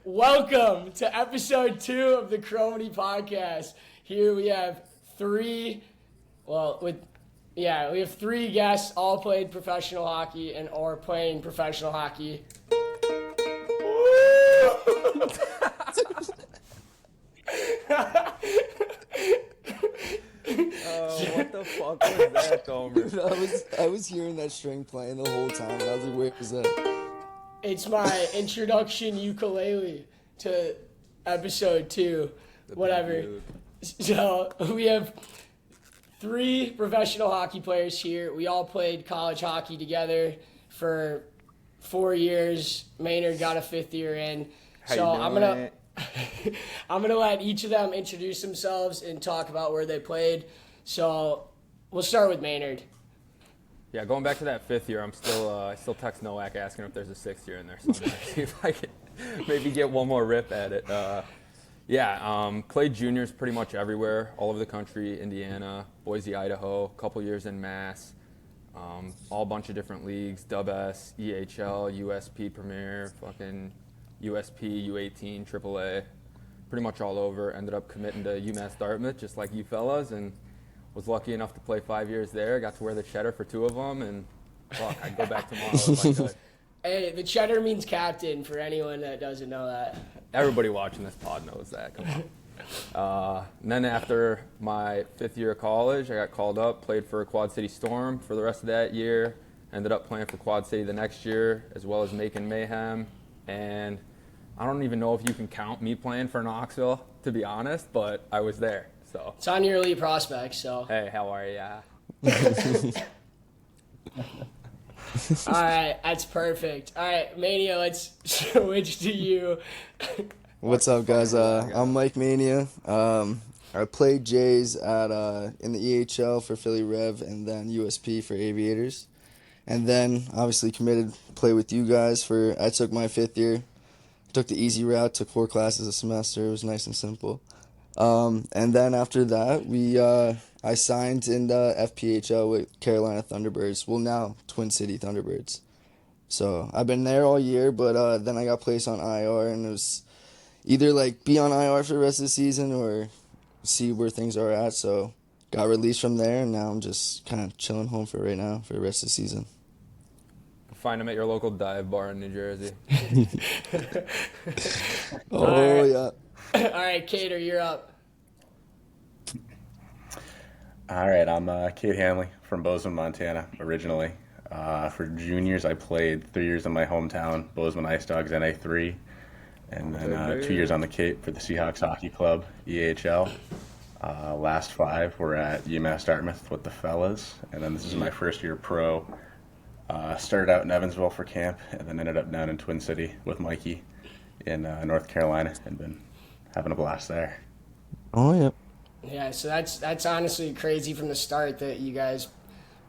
Welcome to episode 2 of the Cromedy Podcast. Here we have three guests, all played professional hockey and or playing professional hockey. What the fuck was that, Gomer? Dude, I was hearing that string playing the whole time, and I was like, where is that? It's my introduction ukulele to episode 2, whatever. So we have 3 professional hockey players here. We all played college hockey together for 4 years. Maynard got a 5th year in. I'm gonna let each of them introduce themselves and talk about where they played. So we'll start with Maynard. Yeah, going back to that 5th year, I still text Nowak asking if there's a 6th year in there. So I'm gonna see if I can maybe get one more rip at it. Played juniors pretty much everywhere, all over the country, Indiana, Boise, Idaho, a couple years in Mass, all bunch of different leagues, Dub S, EHL, USP Premier, fucking USP, U18, AAA, pretty much all over. Ended up committing to UMass Dartmouth, just like you fellas, and was lucky enough to play 5 years there. Got to wear the cheddar for 2 of them, and fuck, I'd go back tomorrow if I could. Hey, the cheddar means captain for anyone that doesn't know that. Everybody watching this pod knows that. Come on. And then after my 5th year of college, I got called up, played for Quad City Storm for the rest of that year. Ended up playing for Quad City the next year, as well as Macon Mayhem. And I don't even know if you can count me playing for Knoxville, to be honest, but I was there. So it's on your elite prospects, so. Hey, how are ya? All right, that's perfect. All right, Mania, let's switch to you. What's up, guys? I'm Mike Mania. I played Jays in the EHL for Philly Rev and then USP for Aviators. And then, obviously, committed to play with you guys I took my 5th year. Took the easy route, took 4 classes a semester. It was nice and simple. And then after that, I signed in the FPHL with Carolina Thunderbirds. Well, now Twin City Thunderbirds. So I've been there all year, but then I got placed on IR, and it was either like be on IR for the rest of the season or see where things are at. So got released from there, and now I'm just kind of chilling home for right now for the rest of the season. Find them at your local dive bar in New Jersey. Oh, yeah. All right, Cade, you're up. All right, I'm Cade Hanley from Bozeman, Montana, originally. For juniors, I played 3 years in my hometown, Bozeman Ice Dogs NA3, and then 2 years on the Cape for the Seahawks Hockey Club, EHL. Last 5 were at UMass Dartmouth with the fellas, and then this is my first year pro. Started out in Evansville for camp, and then ended up down in Twin City with Mikey in North Carolina, and been having a blast there. Oh, yeah. Yeah, so that's honestly crazy from the start that you guys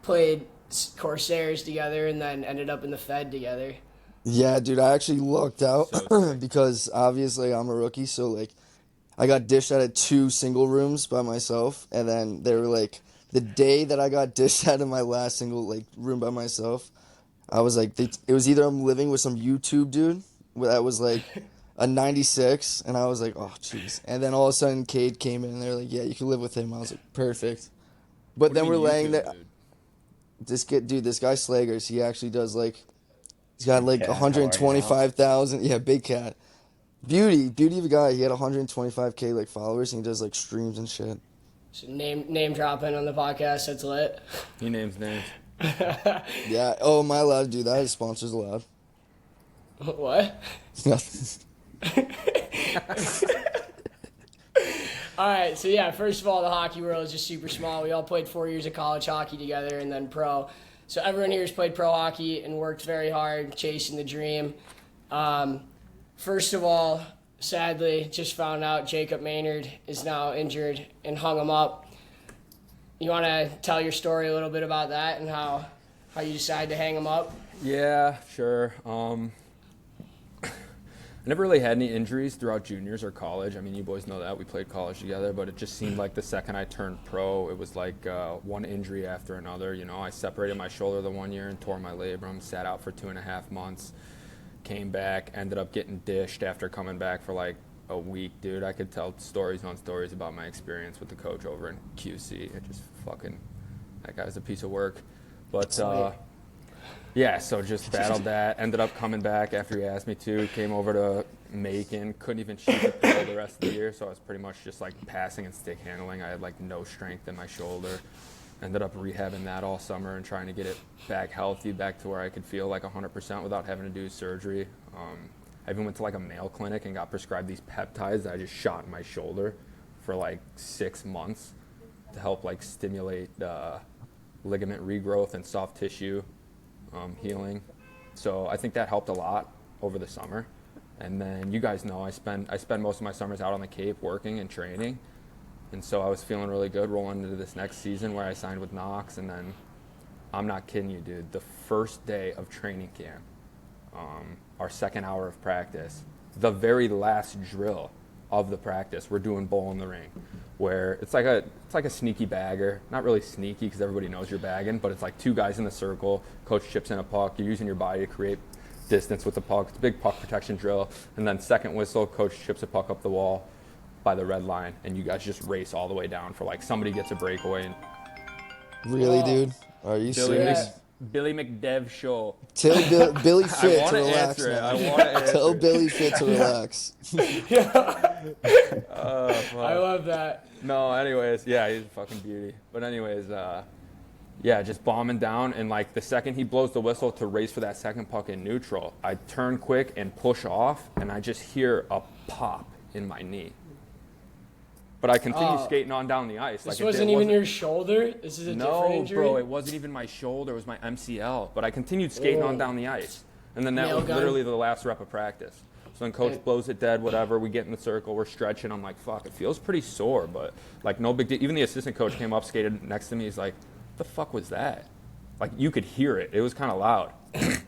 played Sairs together and then ended up in the Fed together. Yeah, dude, I actually lucked out because obviously I'm a rookie, so like I got dished out of 2 single rooms by myself, and then they were like the day that I got dished out of my last single like room by myself, I was like it was either I'm living with some YouTube dude that was like a 96, and I was like, oh, jeez. And then all of a sudden, Cade came in, and they're like, yeah, you can live with him. I was like, perfect. But then we're laying there. This guy Slagers, he actually does, like, he's got, like, 125,000. Yeah, big cat. Beauty of a guy. He had 125K, like, followers, and he does, like, streams and shit. So name dropping on the podcast, that's lit. He names names. Yeah. Oh, am I allowed to do that? His sponsor's allowed. What? All right, so yeah, first of all, the hockey world is just super small. We all played 4 years of college hockey together and then pro. So everyone here has played pro hockey and worked very hard chasing the dream. First of all, sadly, just found out Jacob Maynard is now injured and hung him up. You want to tell your story a little bit about that and how you decided to hang him up? Yeah, sure. I never really had any injuries throughout juniors or college. I mean, you boys know that. We played college together, but it just seemed like the second I turned pro, it was like one injury after another. You know, I separated my shoulder the 1 year and tore my labrum, sat out for 2.5 months. came back, ended up getting dished after coming back for like a week, dude. I could tell stories on stories about my experience with the coach over in QC. It just fucking, that guy's a piece of work. But yeah, so just battled that. Ended up coming back after he asked me to. Came over to Macon. Couldn't even shoot the pill the rest of the year, so I was pretty much just like passing and stick handling. I had like no strength in my shoulder. Ended up rehabbing that all summer and trying to get it back healthy, back to where I could feel like 100% without having to do surgery. I even went to like a Mayo clinic and got prescribed these peptides that I just shot in my shoulder for like 6 months to help like stimulate ligament regrowth and soft tissue healing. So I think that helped a lot over the summer. And then you guys know I spend most of my summers out on the Cape working and training. And so I was feeling really good rolling into this next season where I signed with Knox. And then, I'm not kidding you, dude, the first day of training camp, our second hour of practice, the very last drill of the practice, we're doing bowl in the ring, where it's like a sneaky bagger. Not really sneaky because everybody knows you're bagging, but it's like two guys in the circle, coach chips in a puck, you're using your body to create distance with the puck. It's a big puck protection drill. And then second whistle, coach chips a puck up the wall by the red line, and you guys just race all the way down for like somebody gets a breakaway. And Really, dude? Are you serious? Billy McDev show. Tell Billy Fit to relax, answer it. man. I want to answer Tell it. Billy Fit to relax. I love that. No, anyways, yeah, he's a fucking beauty. But anyways, yeah, just bombing down, and like the second he blows the whistle to race for that second puck in neutral, I turn quick and push off, and I just hear a pop in my knee. But I continue skating on down the ice. This wasn't even your shoulder? This is a different injury? No, bro, it wasn't even my shoulder. It was my MCL. But I continued skating on down the ice. And then that Nail was gun. literally the last rep of practice. So then coach blows it dead, whatever. We get in the circle. We're stretching. I'm like, fuck, it feels pretty sore. But, like, no big deal. Even the assistant coach came up, skated next to me. He's like, what the fuck was that? Like, you could hear it. It was kind of loud. And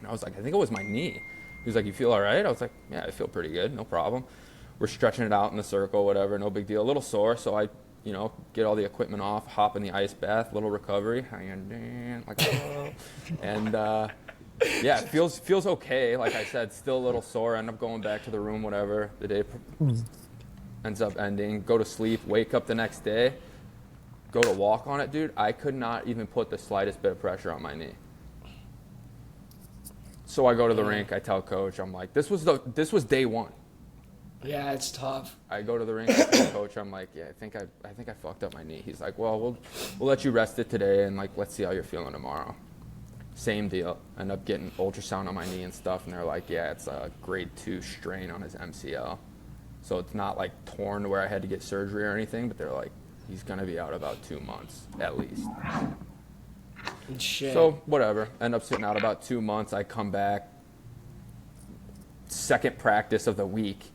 I was like, I think it was my knee. He was like, you feel all right? I was like, yeah, I feel pretty good. No problem. We're stretching it out in the circle, whatever, no big deal. A little sore, so I, get all the equipment off, hop in the ice bath, little recovery, like, oh. And yeah, it feels okay. Like I said, still a little sore. End up going back to the room, whatever. The day ends up ending. Go to sleep, wake up the next day, go to walk on it, dude. I could not even put the slightest bit of pressure on my knee. So I go to the rink. I tell coach, I'm like, this was day one. Yeah, it's tough. I go to the rink, I tell the coach, I'm like, yeah, I think I fucked up my knee. He's like, well, we'll let you rest it today, and like, let's see how you're feeling tomorrow. Same deal. End up getting ultrasound on my knee and stuff, and they're like, yeah, it's a grade 2 strain on his MCL. So it's not like torn to where I had to get surgery or anything, but they're like, he's gonna be out about 2 months at least. Shit. So whatever. End up sitting out about 2 months. I come back, second practice of the week,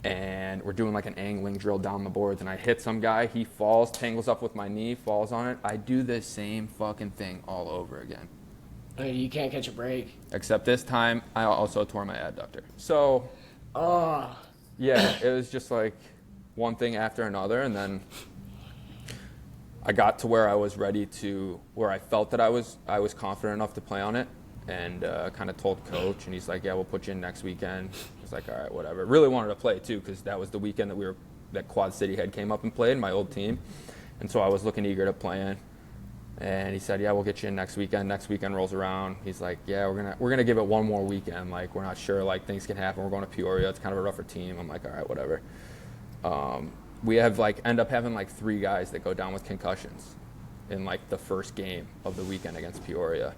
and we're doing like an angling drill down the boards, and I hit some guy, he falls, tangles up with my knee, falls on it. I do the same fucking thing all over again. You can't catch a break. Except this time, I also tore my adductor. So, yeah, it was just like one thing after another, and then I got to where I was ready to, where I felt that I was confident enough to play on it, and kind of told coach, and he's like, yeah, we'll put you in next weekend. I was like, all right, whatever. Really wanted to play too, because that was the weekend that Quad City had came up and played, my old team, and so I was looking eager to play in. And he said, yeah, we'll get you in next weekend. Next weekend rolls around. He's like, yeah, we're gonna give it one more weekend. Like, we're not sure, like, things can happen. We're going to Peoria. It's kind of a rougher team. I'm like, all right, whatever. We have end up having 3 guys that go down with concussions in the first game of the weekend against Peoria.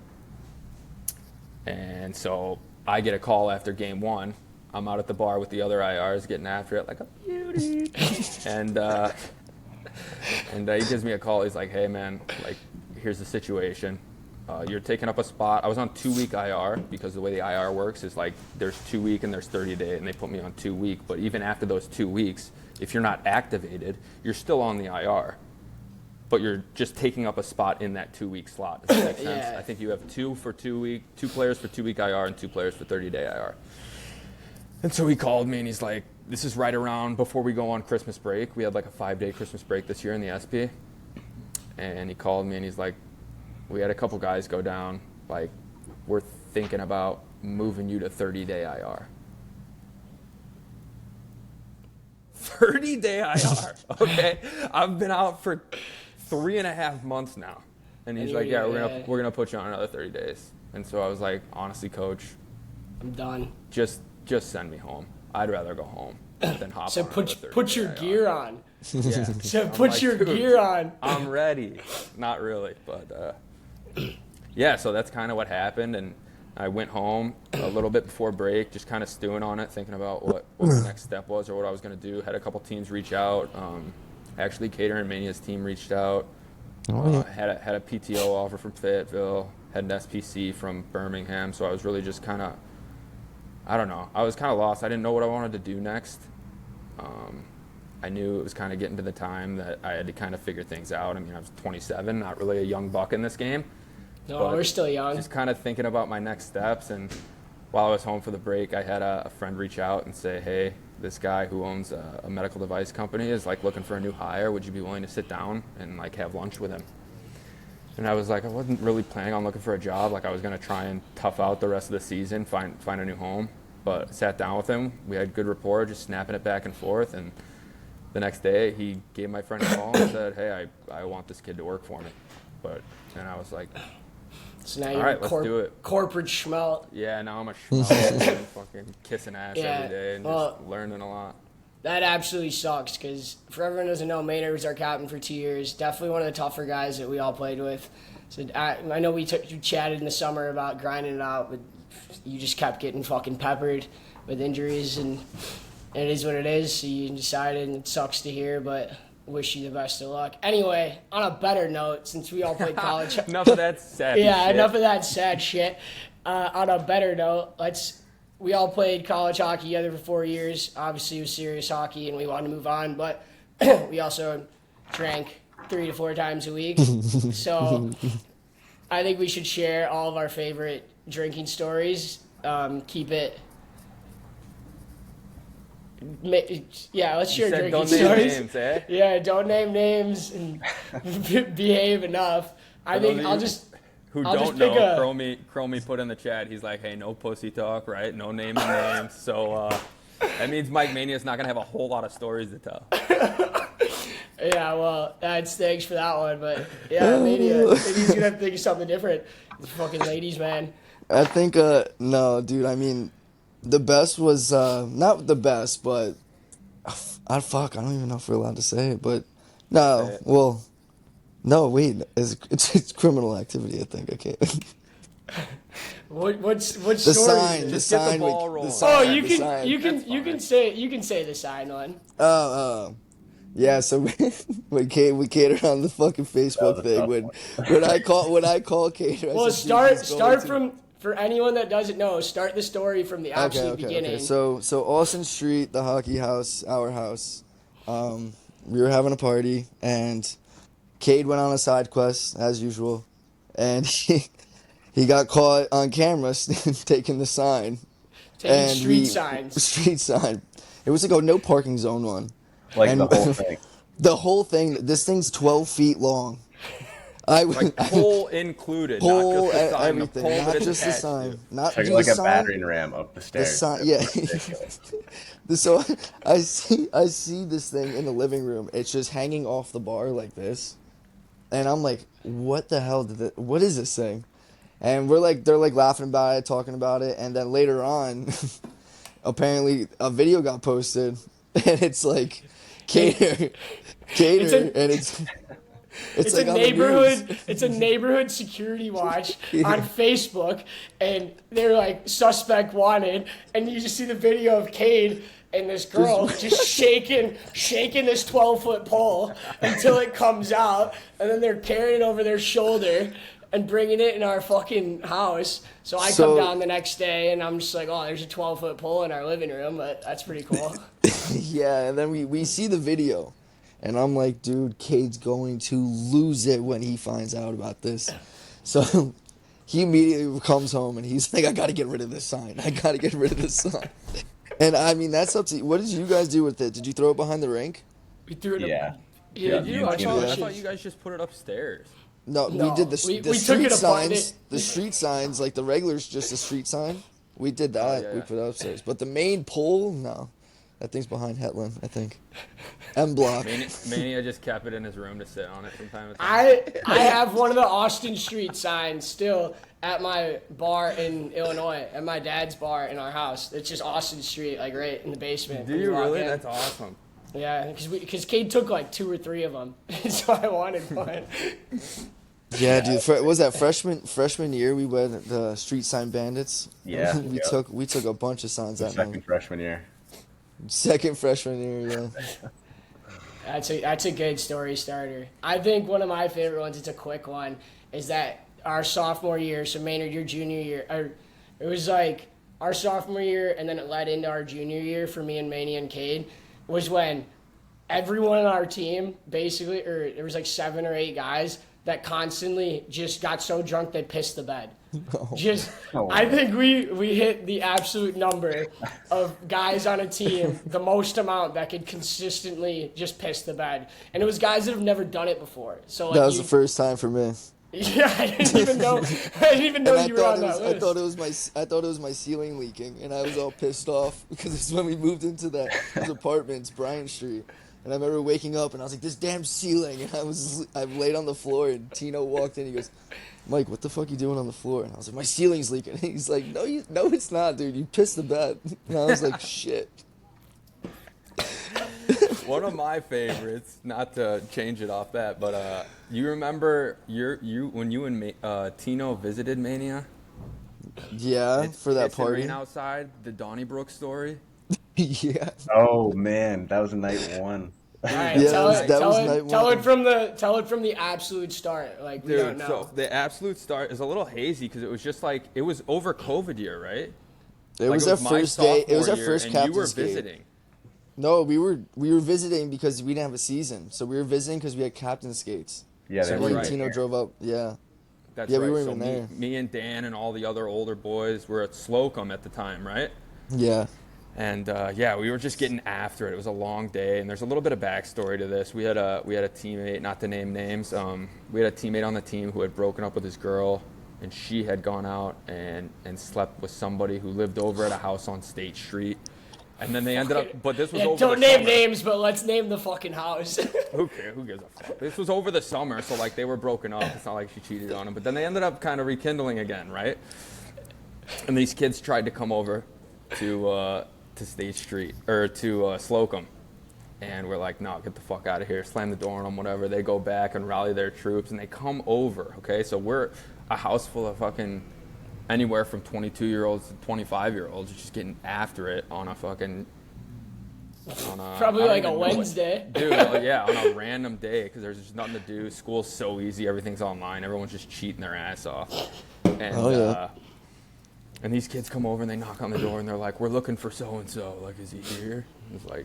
And so I get a call after game 1. I'm out at the bar with the other IRs getting after it like a beauty. And he gives me a call. He's like, hey, man, here's the situation. You're taking up a spot. I was on 2-week IR because the way the IR works is there's 2-week and there's 30-day, and they put me on 2-week. But even after those 2 weeks, if you're not activated, you're still on the IR. But you're just taking up a spot in that 2-week slot. Does that make sense? Yeah. I think you have 2 players for 2-week IR and 2 players for 30-day IR. And so he called me and he's like, this is right around before we go on Christmas break. We had a 5-day Christmas break this year in the SP. And he called me and he's like, we had a couple guys go down. We're thinking about moving you to 30-day IR. 30-day IR. Okay, I've been out for 3.5 months now, and he's like, "Yeah, we're gonna put you on another 30 days." And so I was like, "Honestly, coach, I'm done. Just send me home. I'd rather go home than hop So on put your gear on. Yeah. So I'm put like, your "Dude, gear on." I'm ready. Not really, but yeah. So that's kind of what happened, and I went home a little bit before break, just kind of stewing on it, thinking about what the next step was or what I was going to do. Had a couple teams reach out. Actually, Cade and Mania's team reached out. Had a PTO offer from Fayetteville. Had an SPC from Birmingham. So I was really just kind of, I don't know. I was kind of lost. I didn't know what I wanted to do next. I knew it was kind of getting to the time that I had to kind of figure things out. I mean, I was 27, not really a young buck in this game. No, we're still young. Just kind of thinking about my next steps. And while I was home for the break, I had a friend reach out and say, "Hey, this guy who owns a medical device company is like looking for a new hire. Would you be willing to sit down and like have lunch with him?" And I was like, I wasn't really planning on looking for a job. Like I was going to try and tough out the rest of the season, find a new home. But sat down with him. We had good rapport, just snapping it back and forth. And the next day, he gave my friend a call and said, "Hey, I want this kid to work for me." And I was like, So now all you're right, let's do it. Corporate schmelt. Yeah, now I'm a schmuck, fucking kissing ass every day and well, just learning a lot. That absolutely sucks because for everyone who doesn't know, Maynard was our captain for 2 years. Definitely one of the tougher guys that we all played with. So I know we chatted in the summer about grinding it out, but you just kept getting fucking peppered with injuries, and it is what it is. So you decided, and it sucks to hear, but wish you the best of luck. Anyway, on a better note, since we all played college. Enough of that sad shit. Yeah, enough of that sad shit. On a better note, we all played college hockey together for 4 years. Obviously, it was serious hockey, and we wanted to move on, but we also drank 3 to 4 times a week. So I think we should share all of our favorite drinking stories. Keep it. Yeah, let's share drinking don't stories. name names, eh? Yeah, don't name names and behave enough. I think I'll just. Who I'll don't just pick know, Cromedy put in the chat, he's like, "Hey, no pussy talk, right? No naming names." So that means Mike Mania's not going to have a whole lot of stories to tell. Yeah, well, thanks for that one. But yeah, Mania, maybe he's going to have to think of something different. He's a fucking ladies, man. I think, no, dude, I mean, the best was, not the best, but, I don't even know if we're allowed to say it, but, no, well, no, wait, it's criminal activity, I think, okay. What story? The sign, Just get the ball rolling. Oh, you can say the sign one. Yeah, so we catered on the fucking Facebook thing. When I call cater. Well, start from, for anyone that doesn't know, start the story from the absolute beginning. Okay. So Austin Street, the hockey house, our house. We were having a party, and Cade went on a side quest as usual, and he got caught on camera taking the sign. Street signs. Street sign. It was like a no parking zone one. Like the whole thing. The whole thing. This thing's 12 feet long. Like pole included, pole, not just the sign, everything, the pole not that just the attached sign. to. Not Like, just like the a sign. battering ram up the The stairs. sign, yeah. So I see this thing in the living room. It's just hanging off the bar like this, and I'm like, what the hell what is this thing? And they're like laughing about it, talking about it, and then later on, apparently a video got posted, and it's like cater, and it's like a on the neighborhood. news. It's a neighborhood security watch on Facebook, and they're like suspect wanted, and you just see the video of Cade and this girl just shaking this 12-foot pole until it comes out, and then they're carrying it over their shoulder and bringing it in our fucking house. So I come down the next day, and I'm just like, oh, there's a 12-foot pole in our living room, but that's pretty cool. Yeah, and then we see the video, and I'm like, dude, Cade's going to lose it when he finds out about this. So he immediately comes home, and he's like, I got to get rid of this sign. And I mean, that's up to you. What did you guys do with it? Did you throw it behind the rink? We threw it. Yeah. I Yeah. thought you guys just put it upstairs. No, No, we did the we took street it apart. signs. The street signs, like the regular's just a street sign. We did that. yeah. We put it upstairs. But the main pole, no. That thing's behind Hetland, I think. M block. Mania just kept it in his room to sit on it from time to time. I have one of the Austin Street signs still at my bar in Illinois, at my dad's bar in our house. It's just Austin Street, like right in the basement. Do you really? That's awesome. Yeah, because Cade took like 2 or 3 of them, so I wanted one. Yeah, dude. Was that freshman year we went the Street Sign Bandits? Yeah. we took a bunch of signs that Second night. freshman year. Second freshman year, yeah. That's a good story starter. I think one of my favorite ones, it's a quick one, is that our sophomore year, so Maynard, your junior year, it was like our sophomore year, and then it led into our junior year for me and Mania and Cade, was when everyone on our team, basically, or there was like 7 or 8 guys that constantly just got so drunk they pissed the bed. I think we hit the absolute number of guys on a team, the most amount that could consistently just piss the bed, and it was guys that have never done it before. So like, that was the first time for me. Yeah, I didn't even know you were on that list. I thought it was my ceiling leaking, and I was all pissed off because it's when we moved into those apartments, Bryant Street. And I remember waking up and I was like, this damn ceiling. And I laid on the floor and Tino walked in. He goes, Mike, what the fuck are you doing on the floor? And I was like, my ceiling's leaking. And he's like, no, it's not, dude. You pissed the bed. And I was like, shit. One of my favorites, not to change it off that, but you remember when you and Tino visited Mania? Yeah, for that party. Rain outside, the Donnybrook story. Yeah. Oh man, that was night 1. All right, Yeah, tell it from the absolute start. Like we don't Dude, know. so the absolute start is a little hazy because it was just like it was over COVID year, right? It was our my first day. It was our sophomore first year, and you were captain's game. visiting. No, we were visiting because we didn't have a season. So we were visiting because we had captain skates. Yeah, So they me were and right Tino there. drove up. Yeah. That's Yeah, right. we weren't so even there. me and Dan and all the other older boys were at Slocum at the time, right? Yeah. And we were just getting after it. It was a long day, and there's a little bit of backstory to this. We had a teammate, not to name names. We had a teammate on the team who had broken up with his girl, and she had gone out and slept with somebody who lived over at a house on State Street. And then they ended up, but this was over Don't the name summer. names, but let's name the fucking house. Who cares? Who gives a fuck? This was over the summer, so like they were broken up. It's not like she cheated on him. But then they ended up kind of rekindling again, right? And these kids tried to come over to State Street or to Slocum, and we're like, no, get the fuck out of here. Slam the door on them, whatever. They go back and rally their troops, and they come over. Okay, so we're a house full of fucking anywhere from 22-year-olds to 25-year-olds just getting after it on a fucking Probably like a Wednesday. Dude, yeah, on a random day because there's just nothing to do. School's so easy, everything's online. Everyone's just cheating their ass off. And and these kids come over and they knock on the door and they're like, we're looking for so-and-so. Like, is he here? And it's like,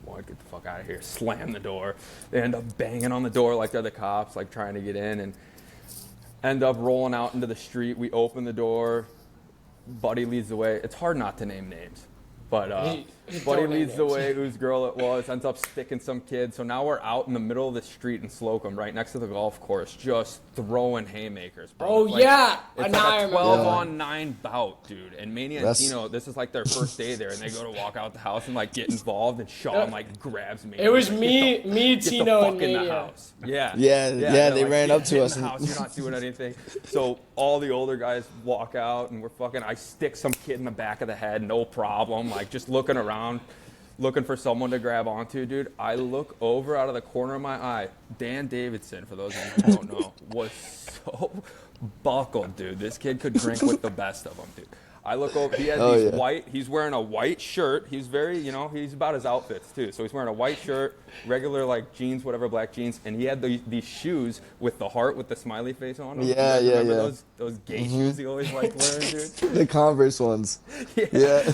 what? Get the fuck out of here. Slam the door. They end up banging on the door like they're the cops, like trying to get in, and end up rolling out into the street. We open the door. Buddy leads the way. It's hard not to name names. But Buddy leads the way, whose girl it was, ends up sticking some kid. So now we're out in the middle of the street in Slocum, right next to the golf course, just throwing haymakers, bro. Oh, It's like, yeah. It's like a 12-on-9 bout, dude. And Mania and Tino, this is like their first day there, and they go to walk out the house and like get involved, and Sean like grabs me. It was me, Tino, and in the Mania. house. Yeah. Yeah, they like, ran up to "Get us in the and- house, you're not doing anything. So all the older guys walk out, and I stick some kid in the back of the head, no problem. Like just looking around, looking for someone to grab onto, dude. I look over out of the corner of my eye. Dan Davidson, for those of you who don't know, was so buckled, dude. This kid could drink with the best of them, dude. I look over. He has white. He's wearing a white shirt. He's very, he's about his outfits too. So he's wearing a white shirt, regular like jeans, whatever, black jeans, and he had these shoes with the heart with the smiley face on them. Remember those gay shoes he always liked wearing, dude? The Converse ones. Yeah.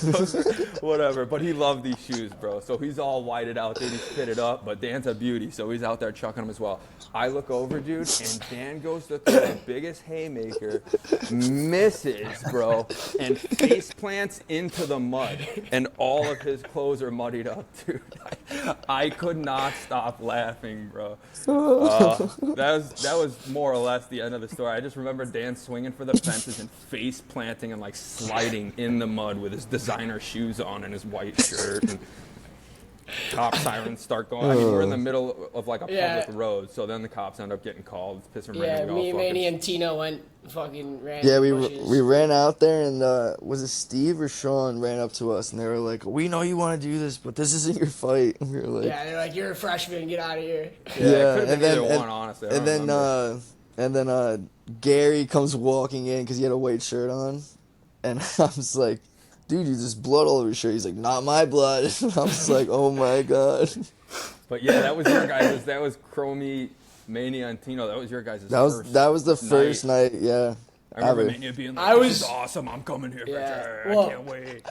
Whatever. But he loved these shoes, bro. So he's all whited out, dude. He's fitted up, but Dan's a beauty, so he's out there chucking them as well. I look over, dude, and Dan goes to throw the biggest haymaker, misses, bro, and face plants into the mud, and all of his clothes are muddied up, dude. I could not stop laughing, bro. That was more or less the end of the story. I just remember Dan swinging for the fences and face planting and like sliding in the mud with his designer shoes on and his white shirt. And cop sirens start going. I mean, we're in the middle of like a public road, so then the cops end up getting called. It's pissing raining. Me, Mania, and Tino went fucking ran. Yeah, we ran out there, and was it Steve or Sean ran up to us, and they were like, "We know you want to do this, but this isn't your fight." And we were like, "Yeah, they're like, you're a freshman, get out of here." Yeah, it could have been either one, honestly. And then Gary comes walking in because he had a white shirt on, and I was like, "Dude, there's blood all over your shirt." He's like, "Not my blood." I was like, "Oh my god." But yeah, that was your guys'. That was Cromedy, Mania, and Tino. That was your guys' first. That was the first night. Yeah. I remember Mania being like, "This is awesome. I'm coming here for sure. I can't wait."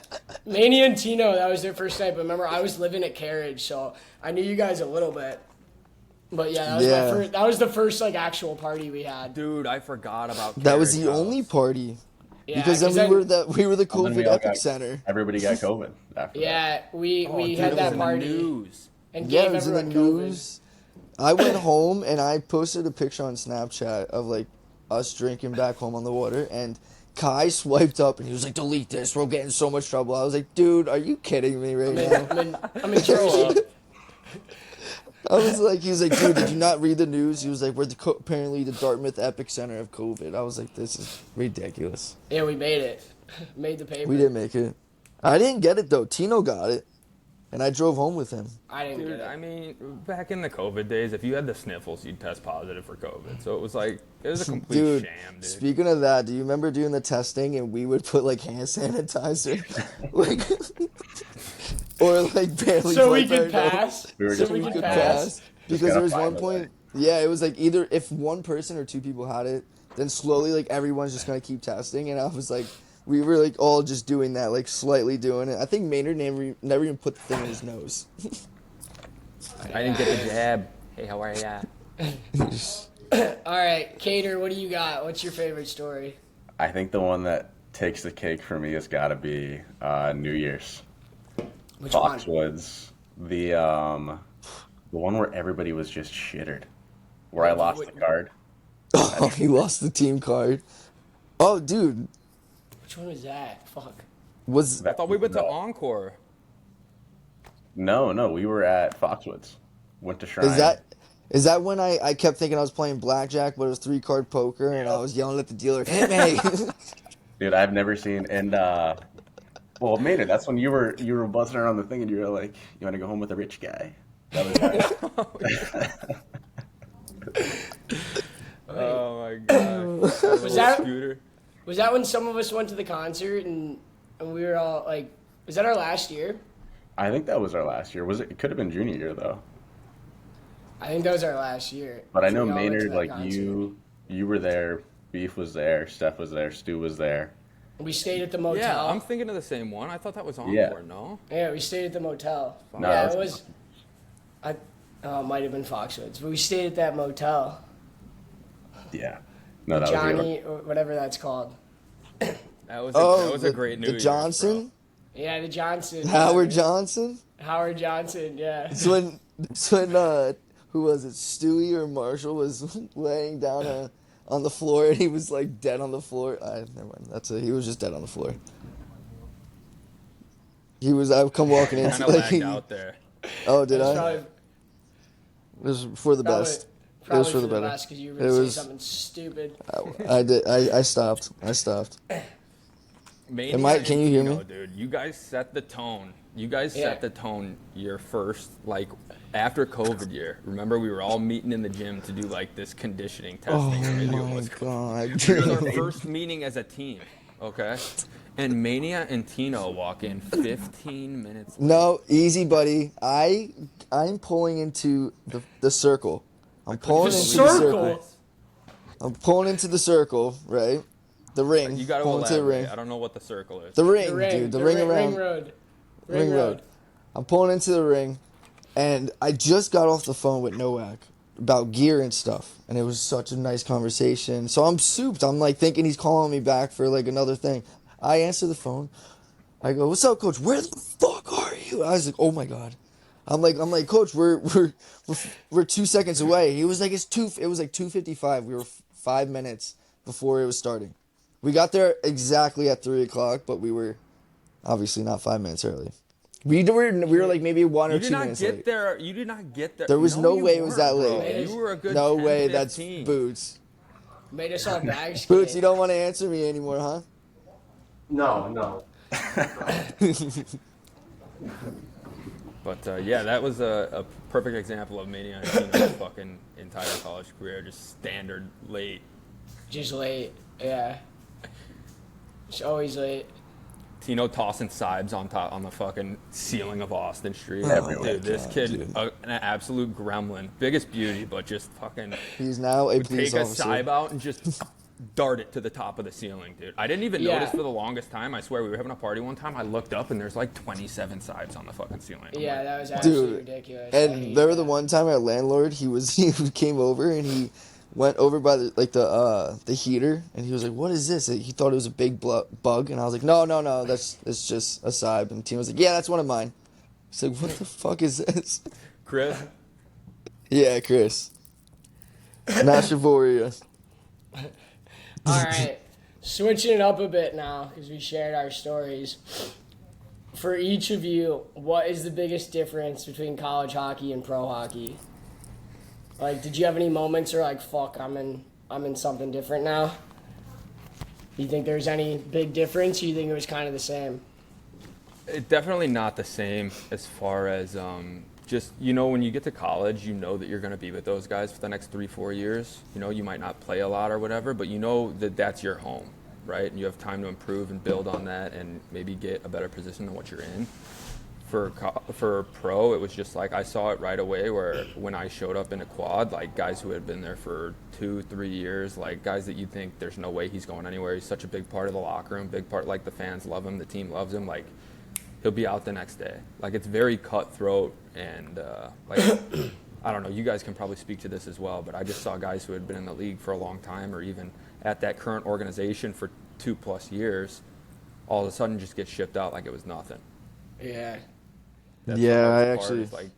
Mania and Tino, that was their first night. But remember, I was living at Carriage, so I knew you guys a little bit. But yeah, that was the first like actual party we had. Dude, I forgot about Carriage. That was the only party. Yeah, because then we were the COVID epicenter. Everybody got COVID after that. We had that party. News. And gave everyone COVID. I went home and I posted a picture on Snapchat of like us drinking back home on the water, and Kai swiped up and he was like, "Delete this, we're getting so much trouble." I was like, "Dude, are you kidding me right now?" I'm in Jersey. I was like, he was like, "Dude, did you not read the news?" He was like, "We're apparently the Dartmouth epicenter of COVID." I was like, "This is ridiculous." Yeah, we made it. Made the paper. We didn't make it. I didn't get it though. Tino got it, and I drove home with him. I didn't get it. I mean, back in the COVID days, if you had the sniffles, you'd test positive for COVID. So it was a complete sham, dude. Speaking of that, do you remember doing the testing and we would put like hand sanitizer, like, or like barely? So we could pass. We could pass. Because there was one point, it was like either if one person or two people had it, then slowly like everyone's just gonna keep testing, and I was like, we were like all just doing that, like slightly doing it. I think Maynard never even put the thing in his nose. I didn't get the jab. Hey, how are ya? All right, Cater, what do you got? What's your favorite story? I think the one that takes the cake for me has got to be New Year's. Which Foxwoods. The one where everybody was just shittered. Where I lost the card. Oh, he lost the team card. Oh, dude. Which one was that? Fuck. I thought we went to Encore. No, we were at Foxwoods. Went to Shrine. Is that when I kept thinking I was playing blackjack, but it was 3-card poker, and I was yelling at the dealer, "Hit me!" Dude, I've never seen. And well, Maynard, that's when you were buzzing around the thing, and you were like, "You want to go home with a rich guy?" That was Oh my god. Was that when some of us went to the concert and we were all like, was that our last year? I think that was our last year. It could have been junior year though. I think that was our last year. But I know Maynard, like you were there, Beef was there, Steph was there, Stu was there. We stayed at the motel. Yeah, I'm thinking of the same one. I thought that was Encore, no? Yeah, we stayed at the motel. No, yeah, it was. It might have been Foxwoods, but we stayed at that motel. Yeah. No, that Johnny, or whatever that's called. That was a great news. The Johnson? Yeah, the Johnson. Howard Johnson? Howard Johnson, yeah. So when who was it, Stewie or Marshall was laying down on the floor, and he was like dead on the floor. Never mind. He was just dead on the floor. I would come walking in. Kind of lagged out there. Oh, did I? It was for the best. It was for the better. Because you were going to say something stupid. I did. I stopped. Mania can you hear me? Dude, you guys set the tone. Set the tone your first, like, after COVID year. Remember, we were all meeting in the gym to do, like, this conditioning testing. Oh, my God. It was our first meeting as a team, okay? And Mania and Tino walk in 15 minutes later. No, easy, buddy. I'm pulling into the circle. I'm pulling into the circle. I'm pulling into the circle, right? The ring. You gotta pulling into the ring. I don't know what the circle is. The ring, dude. The ring around. Ring road. I'm pulling into the ring, and I just got off the phone with Nowak about gear and stuff, and it was such a nice conversation. So I'm souped. I'm like thinking he's calling me back for like another thing. I answer the phone. I go, "What's up, coach? Where the fuck are you?" I was like, "Oh my god." I'm like, "Coach, we're 2 seconds away." He was like, It was like 2:55. We were 5 minutes before it was starting. We got there exactly at 3:00, but we were obviously not 5 minutes early. We were like maybe 1 or 2 minutes late. You did not get there. There was no way it you was that weren't, late. bro. You were a good No 10, way. 15. That's Boots. Made us all bag skate. Boots, you don't want to answer me anymore, huh? No. But yeah, that was a perfect example of Mania and Tino's fucking entire college career. Just standard late. Just late, yeah. It's always late. Tino tossing sibes on the fucking ceiling of Austin Street. Dude, this kid, an absolute gremlin. Biggest beauty, but just fucking He's now a would police take officer. a sibe out and just dart it to the top of the ceiling, dude. I didn't even notice for the longest time. I swear, we were having a party one time. I looked up and there's like 27 sibes on the fucking ceiling. I'm Yeah, like, that was absolutely ridiculous. I hate And there was the that. one time our landlord, he came over and he went over by the heater and he was like, "What is this?" He thought it was a big bug, and I was like, "No, it's just a sibe." And Tino was like, "Yeah, that's one of mine." He's like, "What the fuck is this?" Chris, Yeah, Chris. Not Shavoria. All right, switching it up a bit now because we shared our stories. For each of you, what is the biggest difference between college hockey and pro hockey? Like, did you have any moments where like, fuck, I'm in something different now? You think there's any big difference? Or you think it was kind of the same? It definitely not the same as far as just, when you get to college, you know that you're going to be with those guys for the next 3-4 years. You might not play a lot or whatever, but you know that that's your home, right? And you have time to improve and build on that and maybe get a better position than what you're in. For pro, it was just like I saw it right away where when I showed up in a quad, like guys who had been there for 2-3 years, like guys that you think there's no way he's going anywhere. He's such a big part of the locker room, big part, like the fans love him, the team loves him, like he'll be out the next day. Like it's very cutthroat and like I don't know, you guys can probably speak to this as well, but I just saw guys who had been in the league for a long time or even at that current organization for 2+ years all of a sudden just get shipped out like it was nothing. Yeah. That's Yeah, the hardest I part, actually- is like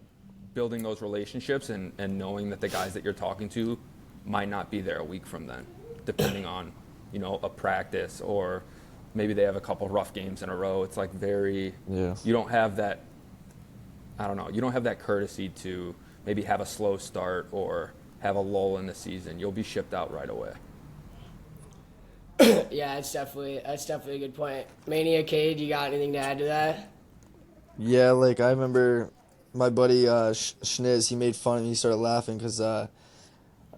building those relationships and knowing that the guys that you're talking to might not be there a week from then, depending on, a practice or maybe they have a couple rough games in a row. It's like you don't have that, you don't have that courtesy to maybe have a slow start or have a lull in the season. You'll be shipped out right away. Yeah, that's definitely a good point. Mania, Cade, you got anything to add to that? Yeah, like I remember my buddy Schniz, he made fun of me. He started laughing because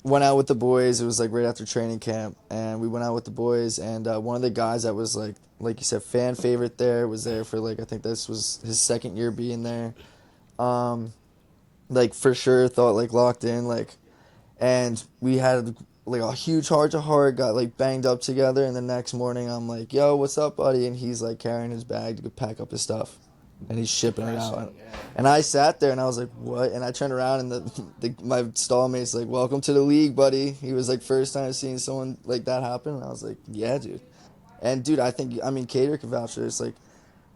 went out with the boys. It was like right after training camp, and we went out with the boys. And one of the guys that was like you said, fan favorite there was there for like I think this was his second year being there. Like for sure thought like locked in like, and we had like a huge heart to heart. Got like banged up together, and the next morning I'm like, "Yo, what's up, buddy?" And he's like carrying his bag to go pack up his stuff. And he's shipping it out. And I sat there and I was like, what? And I turned around and my stallmate's like, welcome to the league, buddy. He was like, first time seeing someone like that happen. And I was like, yeah, dude. And dude, Cater can vouch for this. Like,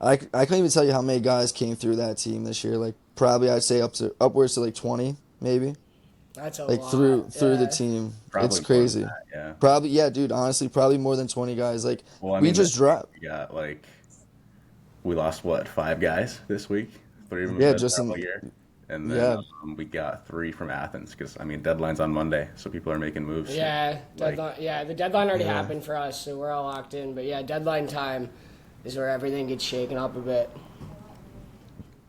I couldn't even tell you how many guys came through that team this year. Like, probably I'd say upwards to like 20, maybe. That's a like lot. through the team. Probably It's more crazy. than that, yeah. Probably, yeah, dude, honestly, probably more than 20 guys. Like, Well, I we mean, just dropped. We got we lost 5 guys this week. 3 of them Yeah, had just travel in- year. And then we got 3 from Athens because deadline's on Monday, so people are making moves. Yeah, Like- deadline. Yeah, the deadline already happened for us, so we're all locked in. But yeah, deadline time is where everything gets shaken up a bit.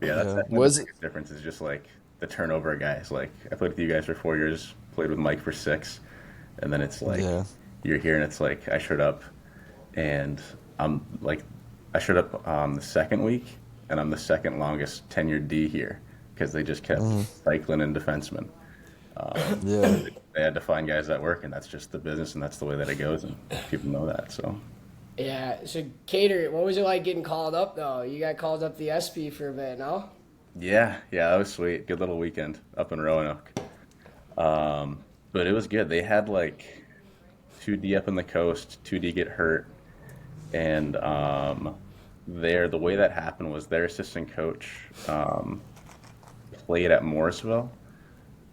Yeah, that's Yeah. definitely Was the it- biggest difference is just like the turnover of guys. Like I played with you guys for 4 years, played with Mike for 6, and then it's like Yeah. you're here and it's like I showed up, and I showed up the second week, and I'm the second longest tenured D here because they just kept cycling in defensemen. Yeah. They had to find guys that work, and that's just the business, and that's the way that it goes, and people know that. So Yeah. So, Cater, what was it like getting called up though? You got called up the SP for a bit, no? yeah, that was sweet. Good little weekend up in Roanoke. But it was good. They had 2D up in the coast, 2D get hurt, And the way that happened was their assistant coach played at Morrisville,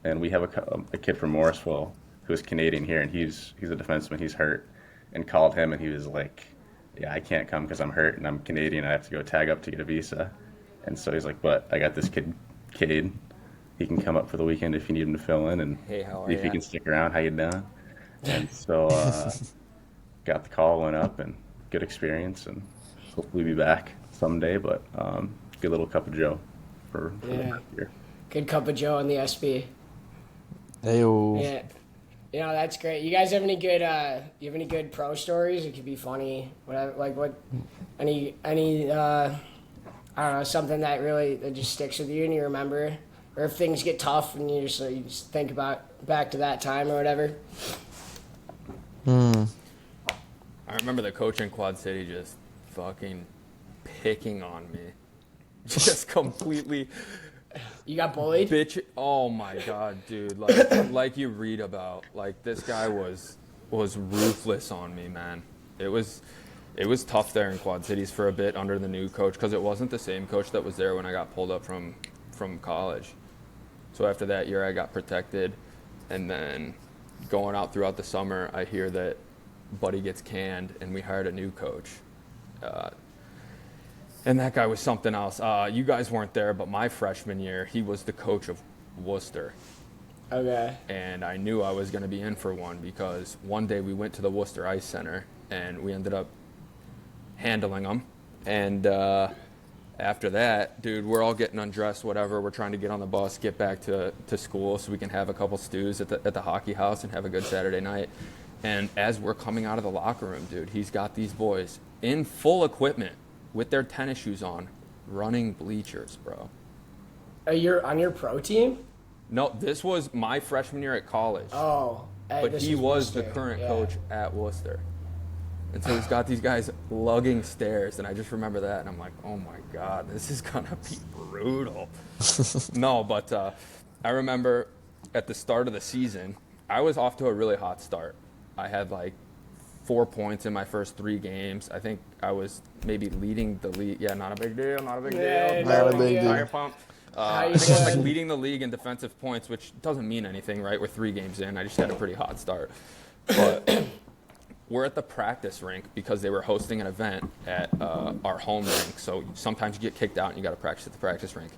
and we have a kid from Morrisville who's Canadian here, and he's a defenseman. He's hurt, and called him, and he was like, "Yeah, I can't come because I'm hurt and I'm Canadian. I have to go tag up to get a visa." And so he's like, "But I got this kid, Cade. He can come up for the weekend if you need him to fill in, and Hey, how are if he ya? can stick around. How you doing?" And so got the call, went up, and good experience, and hopefully be back someday. But good little cup of Joe for the Yeah. last year. Good cup of Joe in the SB. Heyo. Yeah. You know, that's great. You guys have any good you have any good pro stories? It could be funny, whatever, like what any I don't know, something that just sticks with you and you remember, or if things get tough and you just think about back to that time or whatever. I remember the coach in Quad City just fucking picking on me. Just completely You got bullied? bitch. Oh my god, dude. Like you read about. Like this guy was ruthless on me, man. It was tough there in Quad Cities for a bit under the new coach because it wasn't the same coach that was there when I got pulled up from college. So after that year I got protected, and then going out throughout the summer I hear that Buddy gets canned and we hired a new coach. And that guy was something else. You guys weren't there, but my freshman year, he was the coach of Worcester. Okay. And I knew I was going to be in for one because one day we went to the Worcester Ice Center and we ended up handling them. And after that, dude, we're all getting undressed, whatever. We're trying to get on the bus, get back to school so we can have a couple stews at the hockey house and have a good Saturday night. And as we're coming out of the locker room, dude, he's got these boys in full equipment with their tennis shoes on, running bleachers, bro. You're on your pro team? No, this was my freshman year at college. Oh. But this he is was the Worcester. current Yeah. coach at Worcester. And so he's got these guys lugging stairs, and I just remember that, and I'm like, oh my God, this is gonna be brutal. No, but I remember at the start of the season, I was off to a really hot start. I had like 4 points in my first 3 games. I think I was maybe leading the league. Yeah, not a big deal, not a big Yeah, deal. not a big deal. Fire pump. How you I think I was like doing? leading the league in defensive points, which doesn't mean anything, right? We're 3 games in. I just had a pretty hot start. But we're at the practice rink because they were hosting an event at our home rink. So sometimes you get kicked out and you got to practice at the practice rink.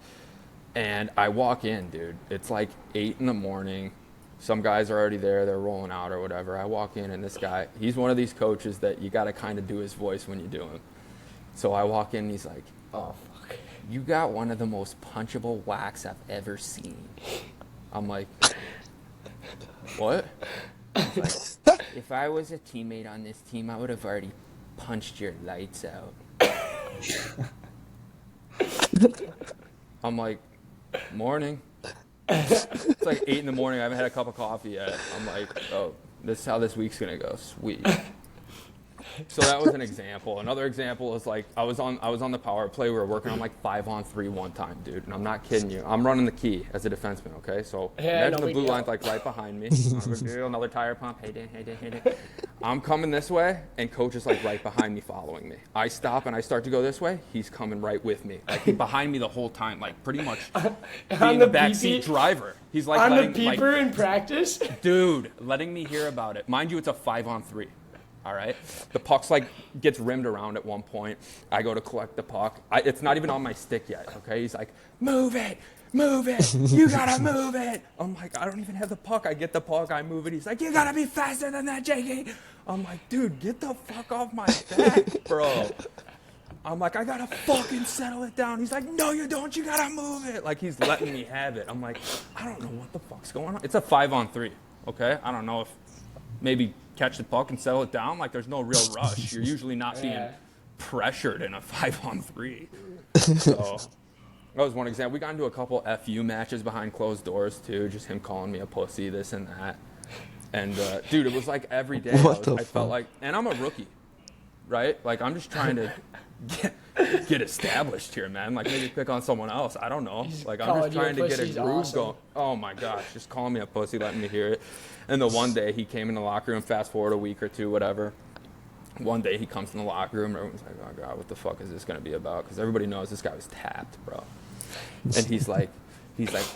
And I walk in, dude. It's like 8 in the morning. Some guys are already there. They're rolling out or whatever. I walk in, and this guy, he's one of these coaches that you got to kind of do his voice when you do him. So I walk in, and he's like, Oh, fuck. you got one of the most punchable whacks I've ever seen. I'm like, what? He's like, if I was a teammate on this team, I would have already punched your lights out. I'm like, morning. It's like 8 in the morning. I haven't had a cup of coffee yet. I'm like, oh, this is how this week's gonna go. Sweet. So that was an example. Another example is like I was on the power play. We were working on like 5-on-3 one time, dude. And I'm not kidding you. I'm running the key as a defenseman. Okay, so Yeah, imagine no the big blue deal. line's like right behind me. Not a big deal. Another tire pump. Hey, Dan. I'm coming this way, and coach is like right behind me, following me. I stop and I start to go this way. He's coming right with me, like he's behind me the whole time, like pretty much being the backseat driver. He's like On the letting, peeper like, in practice? dude, letting me hear about it. Mind you, it's a 5-on-3. All right. The puck's like gets rimmed around at one point. I go to collect the puck. It's not even on my stick yet. Okay. He's like, move it. You gotta move it. I'm like, I don't even have the puck. I get the puck. I move it. He's like, you gotta be faster than that, JK. I'm like, dude, get the fuck off my back, bro. I'm like, I gotta fucking settle it down. He's like, no, you don't. You gotta move it. Like he's letting me have it. I'm like, I don't know what the fuck's going on. It's a 5-on-3. Okay. I don't know if maybe catch the puck and settle it down. Like there's no real rush. You're usually not being pressured in a 5-on-3. So that was one example. We got into a couple FU matches behind closed doors too. Just him calling me a pussy, this and that. And dude, it was like every day. I felt like, and I'm a rookie, right? Like I'm just trying to get established here, man. Like maybe pick on someone else. I don't know. Like I'm just trying to get a groove going. Oh my gosh, just calling me a pussy, letting me hear it. And the one day he came in the locker room, fast forward a week or two, whatever. one day he comes in the locker room, and everyone's like, oh, God, what the fuck is this going to be about? Because everybody knows this guy was tapped, bro. And he's like,